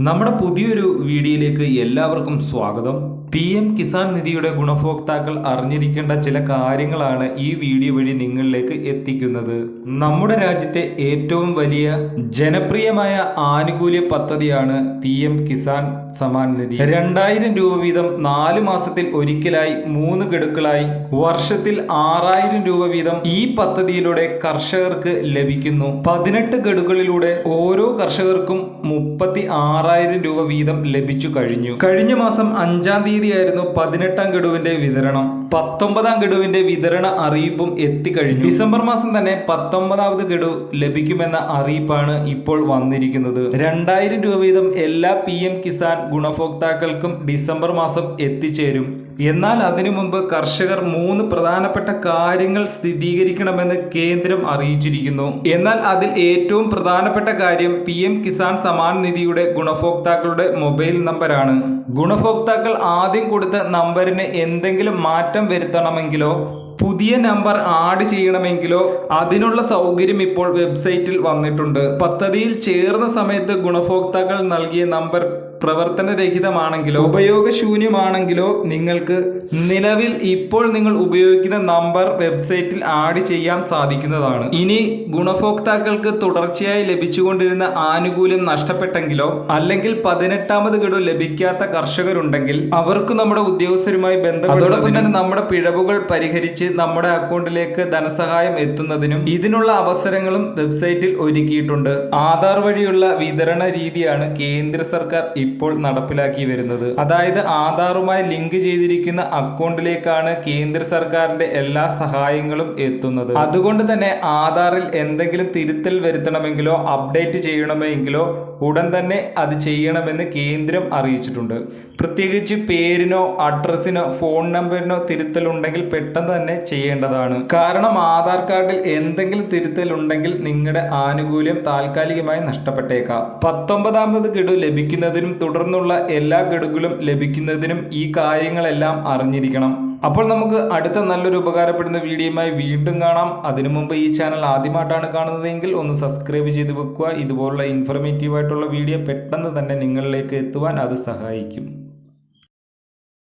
നമ്മുടെ പുതിയൊരു വീഡിയോയിലേക്ക് എല്ലാവർക്കും സ്വാഗതം. PM കിസാൻ നിധിയുടെ ഗുണഭോക്താക്കൾ അറിഞ്ഞിരിക്കേണ്ട ചില കാര്യങ്ങളാണ് ഈ വീഡിയോ വഴി നിങ്ങളിലേക്ക് എത്തിക്കുന്നത്. നമ്മുടെ രാജ്യത്തെ ഏറ്റവും വലിയ ജനപ്രിയമായ ആനുകൂല്യ പദ്ധതിയാണ് PM കിസാൻ സമ്മാൻ നിധി. 2000 രൂപ വീതം 4 മാസത്തിൽ ഒരിക്കലായി 3 ഗഡുക്കളായി വർഷത്തിൽ 6000 രൂപ വീതം ഈ പദ്ധതിയിലൂടെ കർഷകർക്ക് ലഭിക്കുന്നു. 18 ഗഡുകളിലൂടെ ഓരോ കർഷകർക്കും 36,000 രൂപ വീതം ലഭിച്ചു കഴിഞ്ഞു. കഴിഞ്ഞ മാസം 5-ാം തീയതിയായിരുന്നു 18-ാം ഗഡുവിന്റെ വിതരണം. 19-ാം ഗഡുവിന്റെ വിതരണ അറിയിപ്പും എത്തിക്കഴിഞ്ഞു. ഡിസംബർ മാസം തന്നെ 19ാമത് ഗഡു ലഭിക്കുമെന്ന അറിയിപ്പാണ് ഇപ്പോൾ വന്നിരിക്കുന്നത്. 2000 രൂപ വീതം എല്ലാ PM കിസാൻ ഗുണഭോക്താക്കൾക്കും ഡിസംബർ മാസം എത്തിച്ചേരും. എന്നാൽ അതിനു മുമ്പ് കർഷകർ 3 പ്രധാനപ്പെട്ട കാര്യങ്ങൾ സ്ഥിരീകരിക്കണമെന്ന് കേന്ദ്രം അറിയിച്ചിരിക്കുന്നു. എന്നാൽ അതിൽ ഏറ്റവും പ്രധാനപ്പെട്ട കാര്യം PM കിസാൻ സമ്മാൻ നിധിയുടെ ഗുണഭോക്താക്കളുടെ മൊബൈൽ നമ്പറാണ്. ഗുണഭോക്താക്കൾ ആദ്യം കൊടുത്ത നമ്പറിന് എന്തെങ്കിലും മാറ്റം വരുത്തണമെങ്കിലോ പുതിയ നമ്പർ ആഡ് ചെയ്യണമെങ്കിലോ അതിനുള്ള സൗകര്യം ഇപ്പോൾ വെബ്സൈറ്റിൽ വന്നിട്ടുണ്ട്. പദ്ധതിയിൽ ചേർന്ന സമയത്ത് ഗുണഭോക്താക്കൾ നൽകിയ നമ്പർ പ്രവർത്തനരഹിതമാണെങ്കിലോ ഉപയോഗശൂന്യമാണെങ്കിലോ നിങ്ങൾക്ക് നിലവിൽ ഇപ്പോൾ നിങ്ങൾ ഉപയോഗിക്കുന്ന നമ്പർ വെബ്സൈറ്റിൽ ആഡ് ചെയ്യാൻ സാധിക്കുന്നതാണ്. ഇനി ഗുണഭോക്താക്കൾക്ക് തുടർച്ചയായി ലഭിച്ചുകൊണ്ടിരുന്ന ആനുകൂല്യം നഷ്ടപ്പെട്ടെങ്കിലോ അല്ലെങ്കിൽ 18ാമത് ഗഡു ലഭിക്കാത്ത കർഷകരുണ്ടെങ്കിൽ അവർക്ക് നമ്മുടെ ഉദ്യോഗസ്ഥരുമായി ബന്ധപ്പെട്ടതോടൊപ്പം തന്നെ നമ്മുടെ പിഴവുകൾ പരിഹരിച്ച് നമ്മുടെ അക്കൗണ്ടിലേക്ക് ധനസഹായം എത്തുന്നതിനും ഇതിനുള്ള അവസരങ്ങളും വെബ്സൈറ്റിൽ ഒരുക്കിയിട്ടുണ്ട്. ആധാർ വഴിയുള്ള വിതരണ രീതിയാണ് കേന്ദ്ര സർക്കാർ ഇപ്പോൾ നടപ്പിലാക്കി വരുന്നത്. അതായത് ആധാറുമായി ലിങ്ക് ചെയ്തിരിക്കുന്ന അക്കൗണ്ടിലേക്കാണ് കേന്ദ്ര സർക്കാരിന്റെ എല്ലാ സഹായങ്ങളും എത്തുന്നത്. അതുകൊണ്ട് തന്നെ ആധാറിൽ എന്തെങ്കിലും തിരുത്തൽ വരുത്തണമെങ്കിലോ അപ്ഡേറ്റ് ചെയ്യണമെങ്കിലോ ഉടൻ തന്നെ അത് ചെയ്യണമെന്ന് കേന്ദ്രം അറിയിച്ചിട്ടുണ്ട്. പ്രത്യേകിച്ച് പേരിനോ അഡ്രസ്സിനോ ഫോൺ നമ്പറിനോ തിരുത്തൽ ഉണ്ടെങ്കിൽ പെട്ടെന്ന് തന്നെ ചെയ്യേണ്ടതാണ്. കാരണം ആധാർ കാർഡിൽ എന്തെങ്കിലും തിരുത്തൽ ഉണ്ടെങ്കിൽ നിങ്ങളുടെ ആനുകൂല്യം താൽക്കാലികമായി നഷ്ടപ്പെട്ടേക്കാം. 19ാമത് ഗഡു ലഭിക്കുന്നതിനും തുടർന്നുള്ള എല്ലാ ഗഡുകളും ലഭിക്കുന്നതിനും ഈ കാര്യങ്ങളെല്ലാം അറിഞ്ഞിരിക്കണം. അപ്പോൾ നമുക്ക് അടുത്ത നല്ലൊരു ഉപകാരപ്പെടുന്ന വീഡിയോയുമായി വീണ്ടും കാണാം. അതിനു മുമ്പ് ഈ ചാനൽ ആദ്യമായിട്ടാണ് കാണുന്നതെങ്കിൽ ഒന്ന് സബ്സ്ക്രൈബ് ചെയ്ത് വെക്കുക. ഇതുപോലുള്ള ഇൻഫോർമേറ്റീവ് ആയിട്ടുള്ള വീഡിയോ പെട്ടെന്ന് തന്നെ നിങ്ങളിലേക്ക് എത്തുവാൻ അത് സഹായിക്കും.